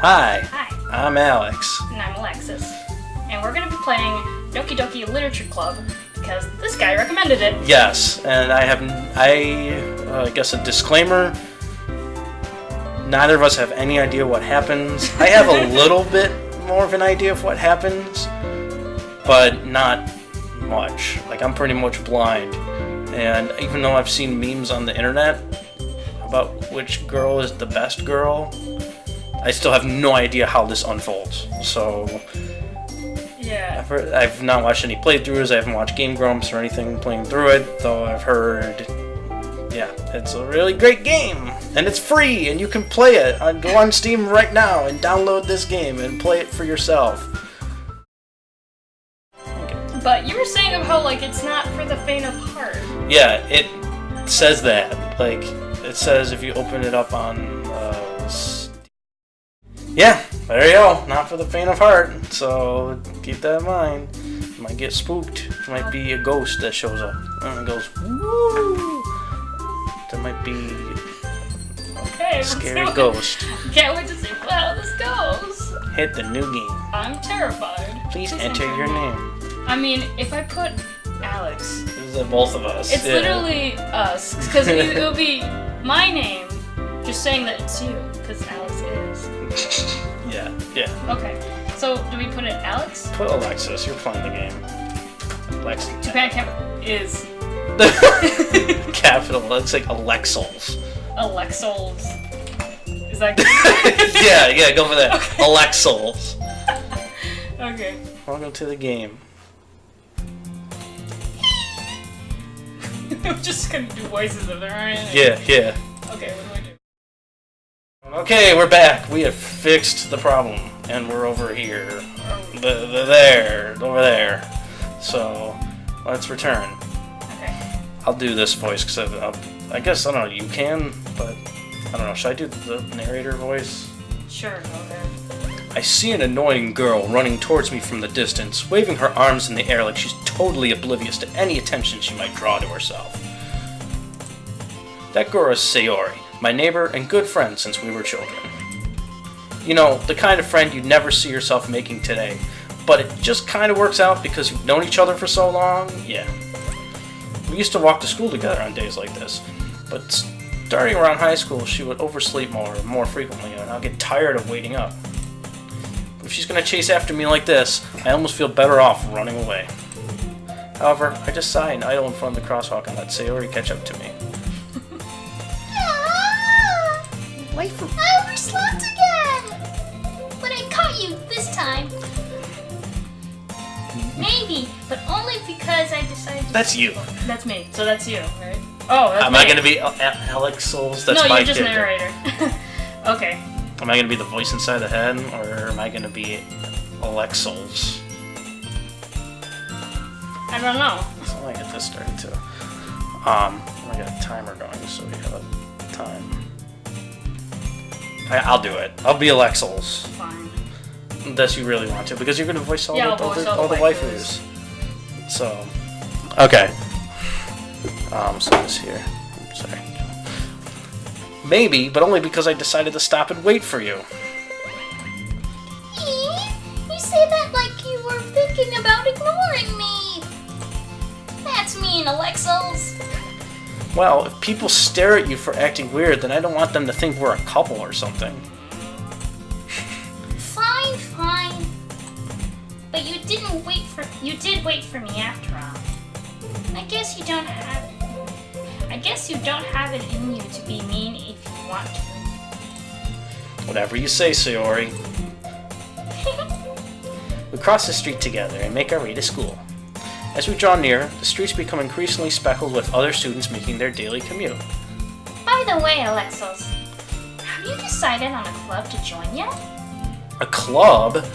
Hi. Hi. I'm Alex. And I'm Alexis. And we're going to be playing Doki Doki Literature Club because this guy recommended it. Yes, and I guess a disclaimer. Neither of us have any idea what happens. I have a little bit more of an idea of what happens, but not much. Like, I'm pretty much blind. And even though I've seen memes on the internet about which girl is the best girl, I still have no idea how this unfolds. So, yeah. I've not watched any playthroughs. I haven't watched Game Grumps or anything playing through it, though I've heard, yeah, it's a really great game. And it's free, and you can play it. Go on Steam right now and download this game and play it for yourself. Okay. But you were saying of how, like, it's not for the faint of heart. Yeah, it says that. Like, it says if you open it up on, yeah, there you go. Not for the faint of heart. So keep that in mind. You might get spooked. There might be a ghost that shows up and goes, woo! There might be Okay, a scary ghost. Can't wait to see how this goes. Hit the new game. I'm terrified. Please enter your name. I mean, if I put Alex, This is both of us. it's literally us. Because it'll be my name just saying that it's you. Because Alex is. Yeah. Okay, so do we put it Alex? Put Alexis. You're playing the game. Alexis. Japan Camp is Capital. Looks like Alexals. Alexols. Is that good? yeah, go for that. Okay. Alexals. Okay. Welcome to the game. I'm just gonna do voices of them, right? Yeah. Okay, what do I do? Okay, we're back. We have fixed the problem, and we're over here. Over there. So, let's return. Okay. I'll do this voice, because I guess, I don't know, you can, but I don't know. Should I do the narrator voice? Sure, okay. I see an annoying girl running towards me from the distance, waving her arms in the air like she's totally oblivious to any attention she might draw to herself. That girl is Sayori, my neighbor and good friend since we were children. You know, the kind of friend you'd never see yourself making today, but it just kind of works out because you've known each other for so long. Yeah. We used to walk to school together on days like this, but starting around high school, she would oversleep more frequently, and I'll get tired of waiting up. If she's gonna chase after me like this, I almost feel better off running away. However, I just sigh and idle in front of the crosswalk and let Sayori catch up to me. Wait for I overslept again! But I caught you this time. Maybe, but only because I decided to... That's you. That's me. So that's you, right? Oh, that's Am me. I gonna be Alex Souls? That's no, my you're just character. narrator. Okay. Am I gonna be the voice inside the head, or am I gonna be Alex Souls? I don't know. So let me get this started too. I got a timer going, so we have a time. I'll do it. I'll be Alexals. Fine. Unless you really want to, because you're gonna voice all, Yeah, all the waifus. So, okay. So this here. Sorry. Maybe, but only because I decided to stop and wait for you. You say that like you were thinking about ignoring me. That's mean, Alexos. Well, if people stare at you for acting weird, then I don't want them to think we're a couple or something. Fine. But you did wait for me after all. I guess you don't have it in you to be mean if you want to. Whatever you say, Sayori. We cross the street together and make our way to school. As we draw near, the streets become increasingly speckled with other students making their daily commute. By the way, Alexos, have you decided on a club to join yet? A club?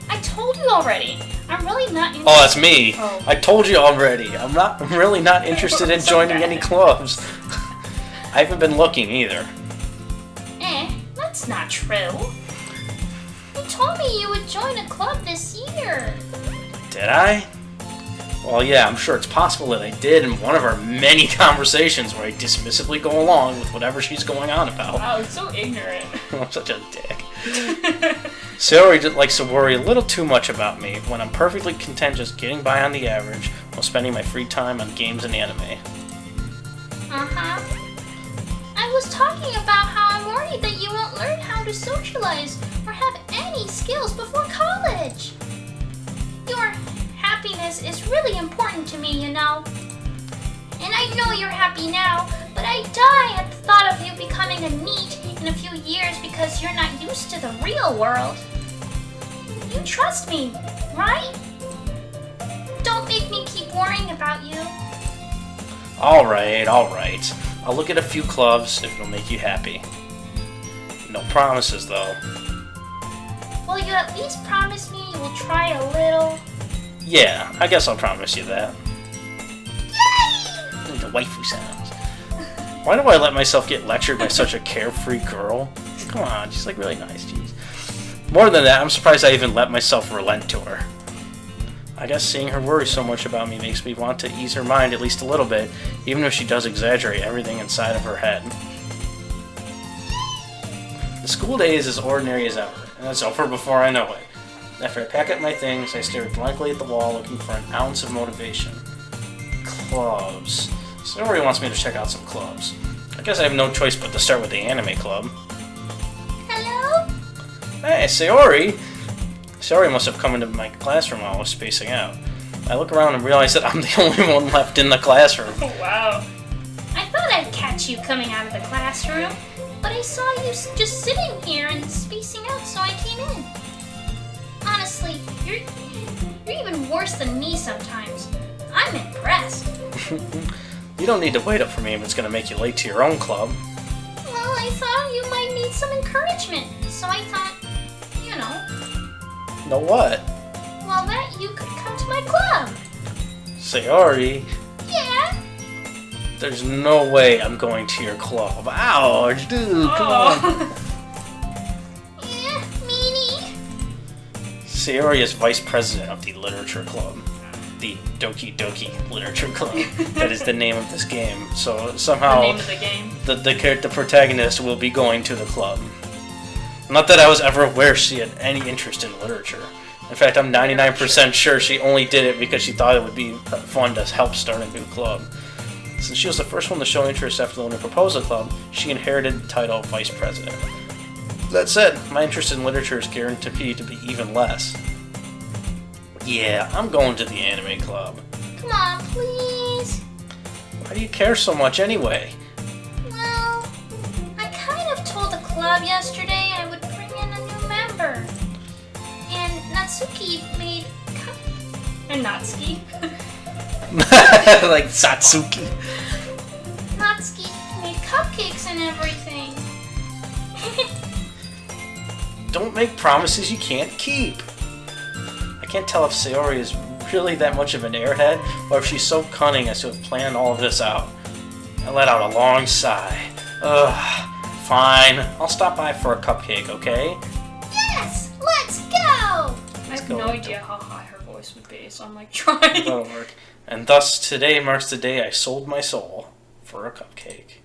I told you already. I'm really not interested. Oh, that's me. Oh. I told you already. I'm really not interested in So joining bad. any clubs. I haven't been looking either. That's not true. You told me you would join a club this year. Did I? Well, yeah, I'm sure it's possible that I did in one of our many conversations where I dismissively go along with whatever she's going on about. Wow, it's so ignorant. I'm such a dick. Sayori likes to worry a little too much about me when I'm perfectly content just getting by on the average while spending my free time on games and anime. Uh-huh. I was talking about how I'm worried that you won't learn how to socialize or have any skills before college. Your happiness is really important to me, you know. And I know you're happy now, but I die at the thought of you becoming a NEET in a few years because you're not used to the real world. You trust me, right? Don't make me keep worrying about you. Alright. I'll look at a few clubs if it'll make you happy. No promises, though. Will you at least promise me you will try a little? Yeah, I guess I'll promise you that. Yay! The waifu sounds. Why do I let myself get lectured by such a carefree girl? Come on, she's like really nice, jeez. More than that, I'm surprised I even let myself relent to her. I guess seeing her worry so much about me makes me want to ease her mind at least a little bit, even if she does exaggerate everything inside of her head. The school day is as ordinary as ever, and it's over before I know it. After I pack up my things, I stare blankly at the wall looking for an ounce of motivation. Clubs. Sayori wants me to check out some clubs. I guess I have no choice but to start with the anime club. Hello? Hey, Sayori! Sayori must have come into my classroom while I was spacing out. I look around and realize that I'm the only one left in the classroom. Oh, wow. I thought I'd catch you coming out of the classroom, but I saw you just sitting here and spacing out, so I came in. Honestly, you're even worse than me sometimes. I'm impressed. You don't need to wait up for me if it's going to make you late to your own club. Well, I thought you might need some encouragement, so I thought, you know, Know what? well, that you could come to my club. Sayori, Yeah? there's no way I'm going to your club. Ouch, dude, come on. Yeah, meanie. Sayori is vice president of the literature club. The Doki Doki Literature Club. That is the name of this game. So The somehow name of the game. the protagonist will be going to the club. Not that I was ever aware she had any interest in literature. In fact, I'm 99% sure she only did it because she thought it would be fun to help start a new club. Since she was the first one to show interest after the one who proposed the club, she inherited the title of vice president. That said, my interest in literature is guaranteed to be even less. Yeah, I'm going to the anime club. Come on, please. Why do you care so much anyway? Well, I kind of told the club yesterday I would bring in a new member. And Natsuki made And Natsuki. Like Satsuki. Natsuki made cupcakes and everything. Don't make promises you can't keep. I can't tell if Sayori is really that much of an airhead, or if she's so cunning as to have planned all of this out. I let out a long sigh. Ugh, fine. I'll stop by for a cupcake, okay? Yes, let's go. I have go no with idea how high her voice would be, so I'm like trying. That'll work. And thus, today marks the day I sold my soul for a cupcake.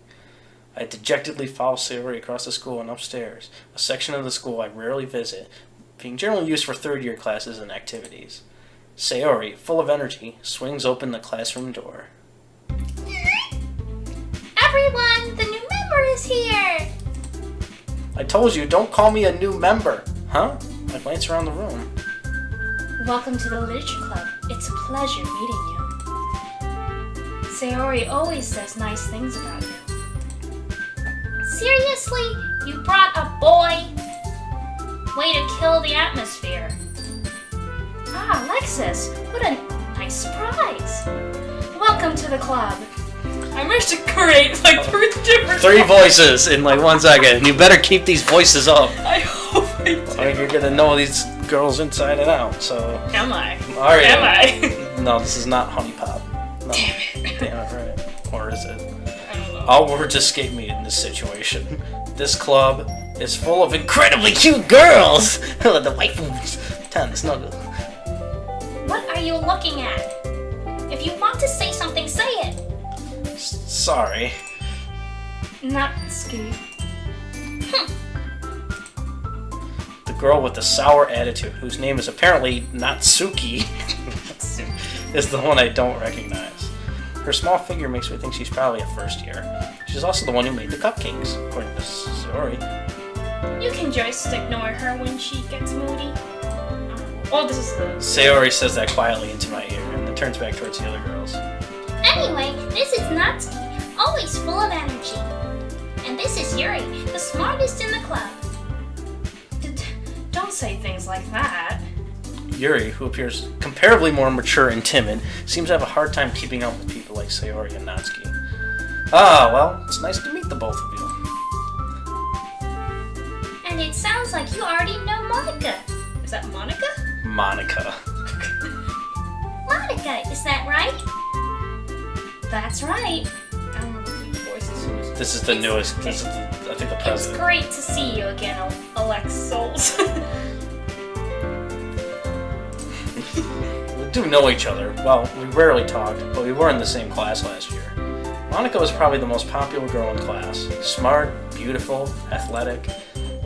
I dejectedly follow Sayori across the school and upstairs, a section of the school I rarely visit, being generally used for third-year classes and activities. Sayori, full of energy, swings open the classroom door. Everyone, the new member is here. I told you, don't call me a new member. Huh? I glance around the room. Welcome to the Literature Club. It's a pleasure meeting you. Sayori always says nice things about you. Seriously? You brought a boy? Way to kill the atmosphere. Ah, Alexis, what a nice surprise. Welcome to the club. I managed to create like 3 different Three voices in like 1 second, and you better keep these voices up. I hope I do. Or you're gonna know these girls inside and out, so... Am I? Are you? Am I? No, this is not Honey Pop. No. Damn it. Damn it, right. Or is it? I don't know. All words escape me in this situation. This club is full of incredibly cute girls! The waifus. Ten, snuggle. What are you looking at? If you want to say something, say it. Sorry. Natsuki. girl with the sour attitude, whose name is apparently Natsuki, is the one I don't recognize. Her small figure makes me think she's probably a first year. She's also the one who made the cupcakes, according to Sayori. You can just ignore her when she gets moody. Oh, this is the... Sayori says that quietly into my ear, and then turns back towards the other girls. Anyway, this is Natsuki, always full of energy. And this is Yuri, the smartest in the club. Don't say things like that. Yuri, who appears comparably more mature and timid, seems to have a hard time keeping up with people like Sayori and Natsuki. Ah, well, it's nice to meet the both of you. And it sounds like you already know Monica. Is that Monica? Monica. Monica, is that right? That's right. I don't remember whose voice this was. This is the newest. This is, I think, the It's president. great to see you again, Alex Souls. We do know each other. Well, we rarely talked, but we were in the same class last year. Monica was probably the most popular girl in class. Smart, beautiful, athletic.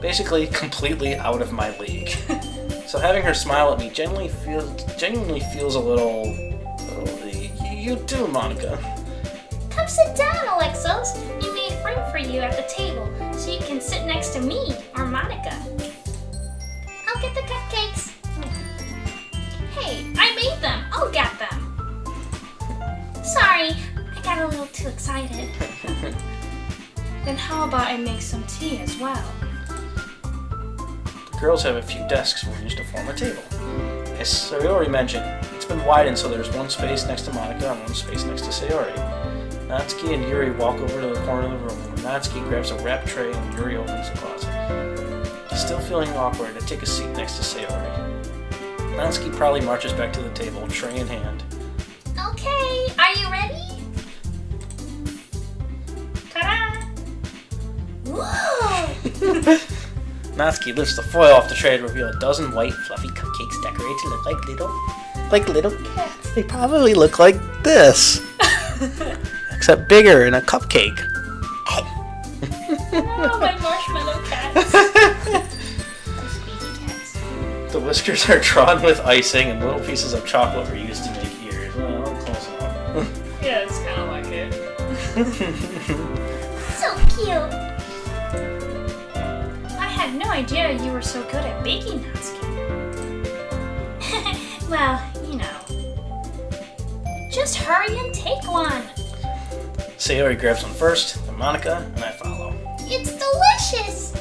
Basically, completely out of my league. So having her smile at me genuinely feels a little... You do, Monica. Come sit down, Alexos. We made room for you at the table so you can sit next to me or Monica. I'll get the cupcakes. Hey, I made them. I'll get them. Sorry, I got a little too excited. Then how about I make some tea as well? The girls have a few desks arranged to form a table. As Sayori mentioned, it's been widened so there's one space next to Monica and one space next to Sayori. Natsuki and Yuri walk over to the corner of the room where Natsuki grabs a wrap tray and Yuri opens the closet. Still feeling awkward, I take a seat next to Sayori. Natsuki proudly marches back to the table, tray in hand. Okay, are you ready? Ta-da! Whoa! Natsuki lifts the foil off the tray to reveal a dozen white, fluffy cupcakes decorated to look like little cats. They probably look like this. Except bigger and a cupcake. Oh, my marshmallow cats. Squeaky cats. The whiskers are drawn with icing and little pieces of chocolate were used to make ears. Well, close enough. Yeah, it's kind of like it. So cute. I had no idea you were so good at baking, Natsuki. Well, you know. Just hurry and take one. Sayori grabs one first, then Monica, and I follow. It's delicious.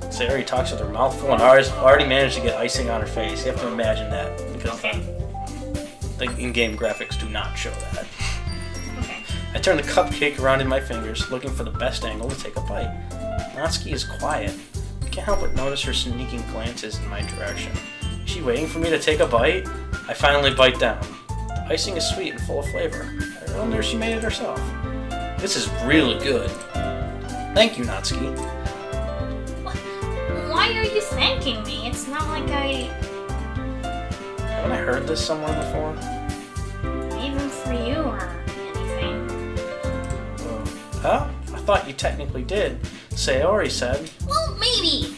Sayori talks with her mouth full and already managed to get icing on her face. You have to imagine that because the in-game graphics do not show that. Okay. I turn the cupcake around in my fingers, looking for the best angle to take a bite. Natsuki is quiet. I can't help but notice her sneaking glances in my direction. Is she waiting for me to take a bite? I finally bite down. The icing is sweet and full of flavor. I wonder if she made it herself. This is really good. Thank you, Natsuki. Why are you thanking me? It's not like Haven't I heard this somewhere before? even for you or anything. Huh? I thought you technically did. Sayori said. Well, maybe.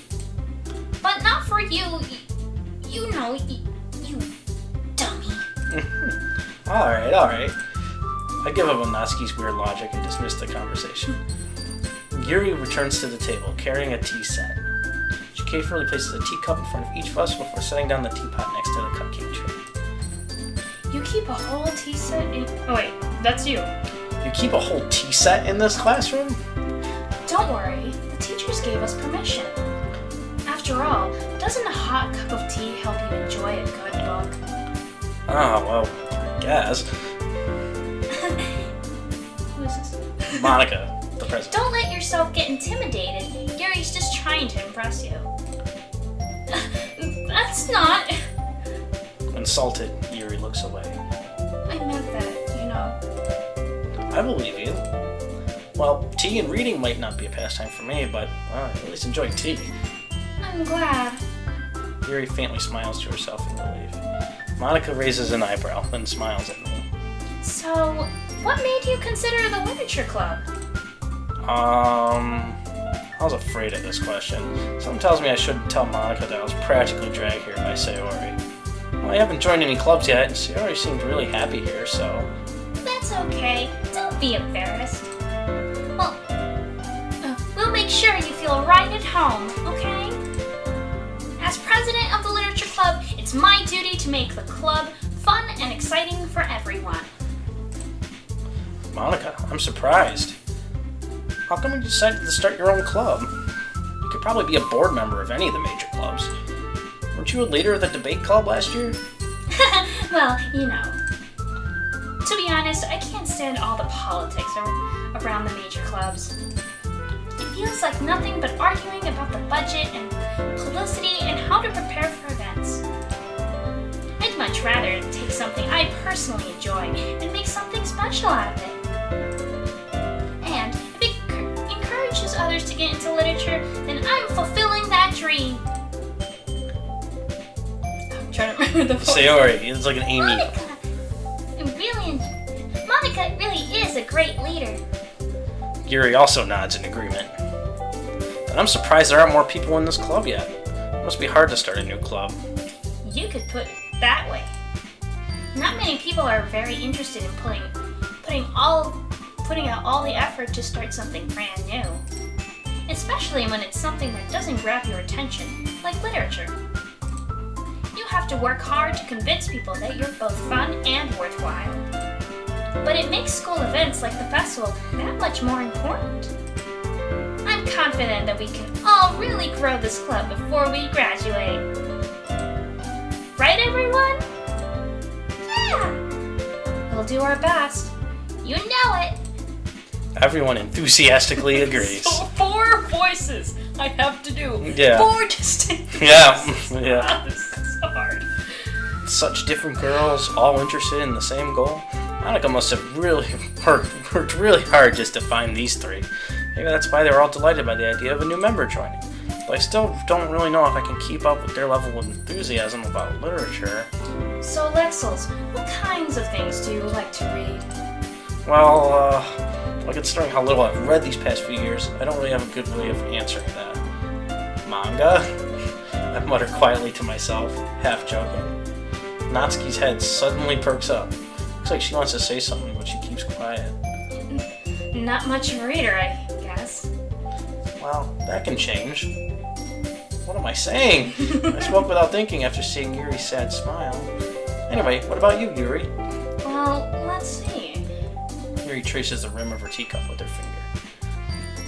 But not for you. You know, you dummy. Alright. I give up on Natsuki's weird logic and dismiss the conversation. Yuri returns to the table, carrying a tea set. She carefully places a teacup in front of each of us before setting down the teapot next to the cupcake tray. You keep a whole tea set in... Oh wait, that's you. You keep a whole tea set in this classroom? Don't worry, the teachers gave us permission. After all, doesn't a hot cup of tea help you enjoy a good book? Oh, well, I guess. Who is this? Monica, the president. Don't let yourself get intimidated. Yuri's just trying to impress you. That's not... Insulted, Yuri looks away. I meant that, you know. I believe you. Well, tea and reading might not be a pastime for me, but I at least enjoy tea. I'm glad. Yuri faintly smiles to herself in relief. Monica raises an eyebrow, then smiles at me. So, what made you consider the literature club? I was afraid of this question. Something tells me I shouldn't tell Monica that I was practically dragged here by Sayori. Well, I haven't joined any clubs yet, and Sayori seemed really happy here, so... That's okay. Don't be embarrassed. Well, we'll make sure you feel right at home, okay? As president of the Literature Club, it's my duty to make the club fun and exciting for everyone. Monica, I'm surprised. How come you decided to start your own club? You could probably be a board member of any of the major clubs. Weren't you a leader of the debate club last year? Well, you know. To be honest, I can't stand all the politics around the major clubs. It feels like nothing but arguing about the budget and publicity and how to prepare for events. I'd much rather take something I personally enjoy and make something special out of it. And if it encourages others to get into literature, then I'm fulfilling that dream. I'm trying to remember the voice. Sayori, it's like an Amy. Monica really is a great leader. Yuri also nods in agreement. But I'm surprised there aren't more people in this club yet. It must be hard to start a new club. You could put it that way. Not many people are very interested in putting out all the effort to start something brand new. Especially when it's something that doesn't grab your attention, like literature. You have to work hard to convince people that you're both fun and worthwhile. But it makes school events like the festival that much more important. I'm confident that we can all really grow this club before we graduate. Right, everyone? Yeah! We'll do our best. You know it. Everyone enthusiastically agrees. So 4 voices I have to do. Yeah. 4 distinct Yeah, voices. yeah. Wow, this is so hard. Such different girls, all interested in the same goal. Monica must have really worked really hard just to find these 3. Maybe that's why they were all delighted by the idea of a new member joining. But I still don't really know if I can keep up with their level of enthusiasm about literature. So, Lexels, what kinds of things do you like to read? Well, considering how little I've read these past few years, I don't really have a good way of answering that. Manga? I mutter quietly to myself, half joking. Natsuki's head suddenly perks up. Looks like she wants to say something, but she keeps quiet. Not much of a reader, I guess. Well, that can change. What am I saying? I spoke without thinking after seeing Yuri's sad smile. Anyway, what about you, Yuri? Well, let's see. Yuri traces the rim of her teacup with her finger.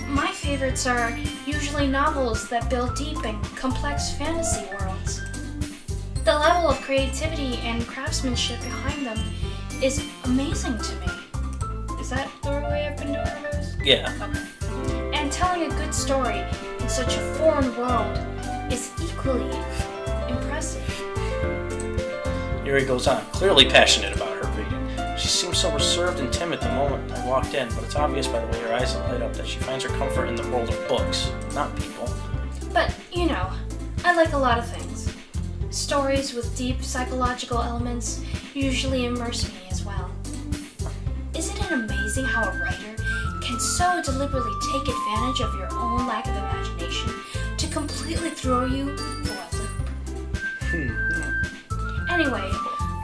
My favorites are usually novels that build deep and complex fantasy worlds. The level of creativity and craftsmanship behind them is amazing to me. Is that the way I've been doing it? Yeah. Okay. And telling a good story in such a foreign world is equally impressive. Yuri goes on, clearly passionate about her reading. She seems so reserved and timid the moment I walked in, but it's obvious by the way her eyes light up that she finds her comfort in the world of books, not people. But, you know, I like a lot of things. Stories with deep psychological elements usually immerse me as well. Isn't it amazing how a writer can so deliberately take advantage of your own lack of imagination to completely throw you for a loop? Anyway,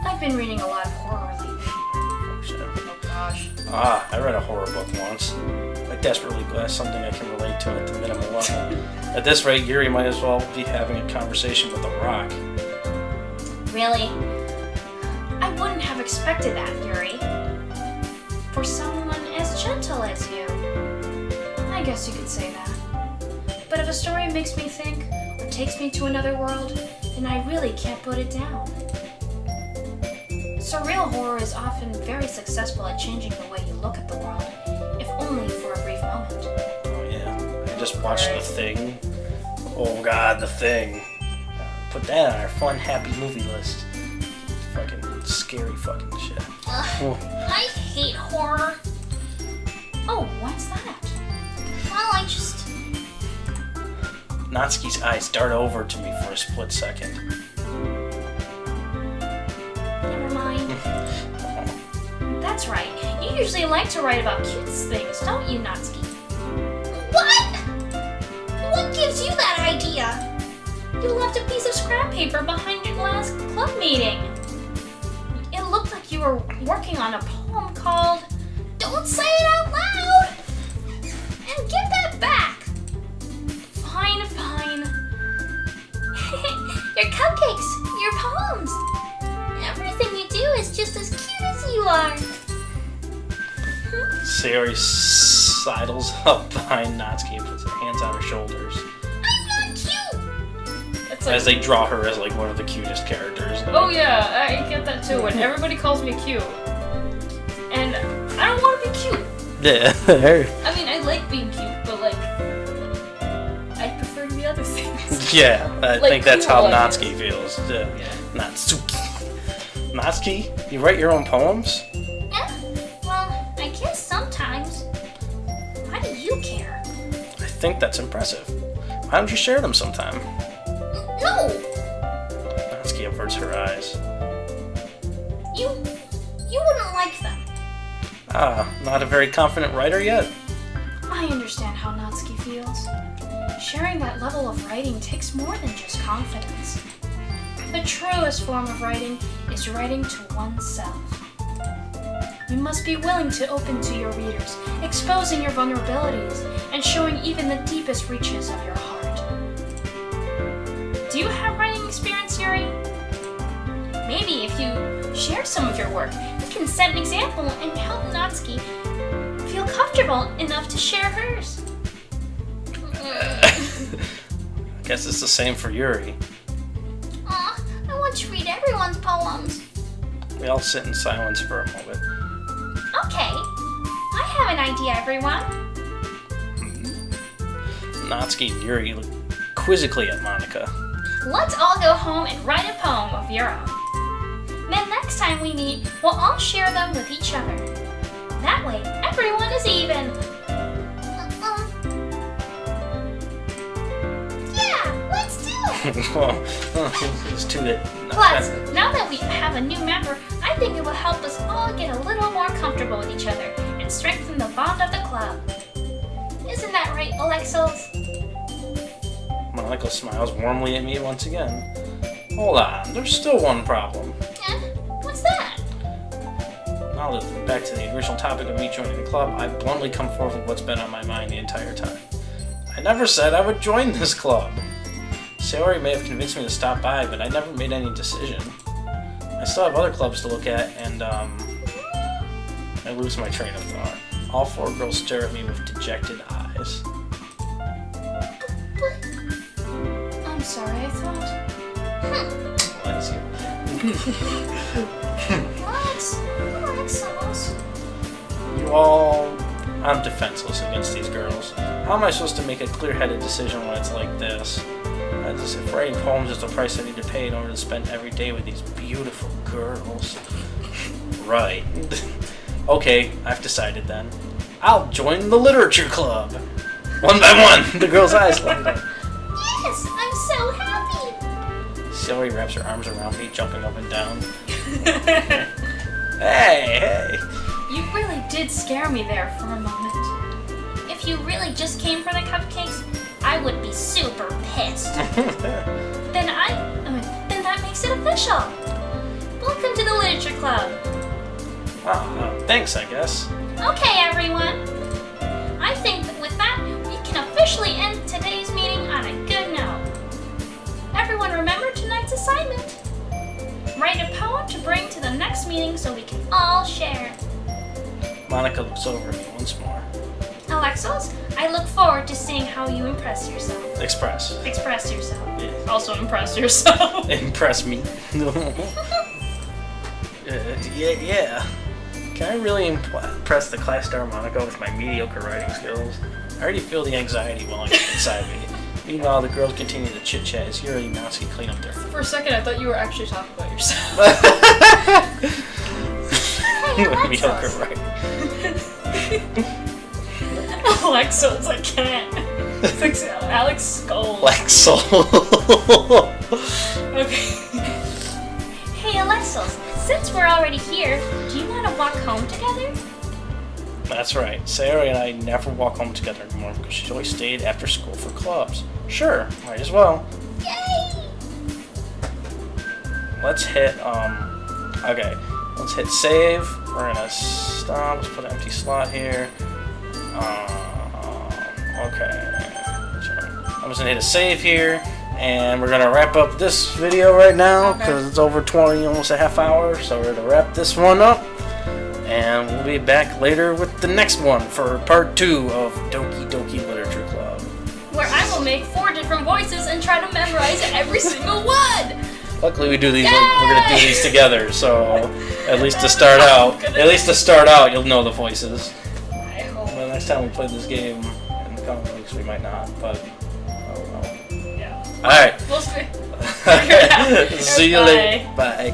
I've been reading a lot of horror lately. Oh gosh. I read a horror book once. I desperately glass something I can relate to at the minimal level. At this rate, Yuri might as well be having a conversation with a rock. Really? I wouldn't have expected that, Yuri. For someone as gentle as you. I guess you could say that. But if a story makes me think, or takes me to another world, then I really can't put it down. Surreal horror is often very successful at changing the way you look at the world, if only for a brief moment. Oh yeah, I just watched The Thing. Oh god, The Thing. Put that on our fun, happy movie list. Fucking scary fucking shit. I hate horror. Oh, what's that? Well, I just... Natsuki's eyes dart over to me for a split second. Never mind. That's right. You usually like to write about cute things, don't you, Natsuki? What? You left a piece of scrap paper behind your last club meeting. It looked like you were working on a poem called Don't Say It Out Loud! And give that back! Fine, fine. Your cupcakes, your poems. Everything you do is just as cute as you are. Sayori sidles up behind Natsuki and puts her hands on her shoulders. I'm not cute! It's like, As they draw her as like one of the cutest characters. oh yeah, I get that too. When everybody calls me cute. And I don't want to be cute. Yeah. I mean, I like being cute, but like, I prefer to be other things. Yeah, I Like think that's cool, how I guess. Natsuki feels. Yeah. Yeah. Natsuki. Natsuki, you write your own poems? Yeah, well, I guess sometimes. Why do you care? I think that's impressive. Why don't you share them sometime? No! Natsuki averts her eyes. You wouldn't like them. Ah, not a very confident writer yet? I understand how Natsuki feels. Sharing that level of writing takes more than just confidence. The truest form of writing is writing to oneself. You must be willing to open to your readers, exposing your vulnerabilities, and showing even the deepest reaches of your heart. Do you have writing experience, Yuri? Maybe if you share some of your work, you can set an example and help Natsuki feel comfortable enough to share hers. I guess it's the same for Yuri. Aw, I want to read everyone's poems. We all sit in silence for a moment. Okay, I have an idea, everyone. Natsuki and Yuri look quizzically at Monica. Let's all go home and write a poem of your own. Then next time we meet, we'll all share them with each other. That way, everyone is even. Yeah, let's do it! Well, it's too late. Plus, now that we have a new member, I think it will help us all get a little more comfortable with each other and strengthen the bond of the club. Isn't that right, Alexos? Monica smiles warmly at me once again. Hold on, there's still one problem. Eh? What's that? Now that back to the original topic of me joining the club, I've bluntly come forth with what's been on my mind the entire time. I never said I would join this club. Sayori may have convinced me to stop by, but I never made any decision. I still have other clubs to look at, and I lose my train of thought. All four girls stare at me with dejected eyes. I'm sorry, I thought. Bless you. Alexos. You all... I'm defenseless against these girls. How am I supposed to make a clear-headed decision when it's like this? As if writing poems is the price I need to pay in order to spend every day with these beautiful girls. Right. Okay, I've decided then. I'll join the literature club. One by one, the girl's eyes light up. Yes, I'm so happy. Sayori wraps her arms around me, jumping up and down. Hey! You really did scare me there for a moment. If you really just came for the cupcakes, I would be super pissed. Then then that makes it official. Welcome to the literature club. Thanks, I guess. Okay, everyone. I think that with that, we can officially end today's meeting on a good note. Everyone remember tonight's assignment. Write a poem to bring to the next meeting so we can all share. Monica looks over at me once more. Alexos, I look forward to seeing how you impress yourself. Express. Express yourself. Yeah. Also impress yourself. Impress me. Yeah. Can I really impress the class star Monica with my mediocre writing skills? I already feel the anxiety welling up inside me. Meanwhile, the girls continue to chit-chat as Yuri and Natsuki clean up their For a second, I thought you were actually talking about yourself. mediocre writing. Alexos, I can't. It's like Alex scolds. Like soul. Okay. Hey, Alexos, since we're already here, do you want to walk home together? That's right. Sayori and I never walk home together anymore because she always stayed after school for clubs. Sure, might as well. Yay! let's hit, okay, let's hit save. We're gonna stop, let's put an empty slot here. Okay, I'm just gonna hit a save here, and we're gonna wrap up this video right now, because it's over 20, almost a half hour, so we're gonna wrap this one up, and we'll be back later with the next one for part 2 of Doki Doki Literature Club. Where I will make 4 different voices and try to memorize every single one. Luckily, we do these. We're gonna do these together, so at least to start out, you'll know the voices. I hope. Well, next time we play this game in the coming weeks, we might not, but oh well. Yeah. All right. We'll see. Figure it out. See you later. Bye.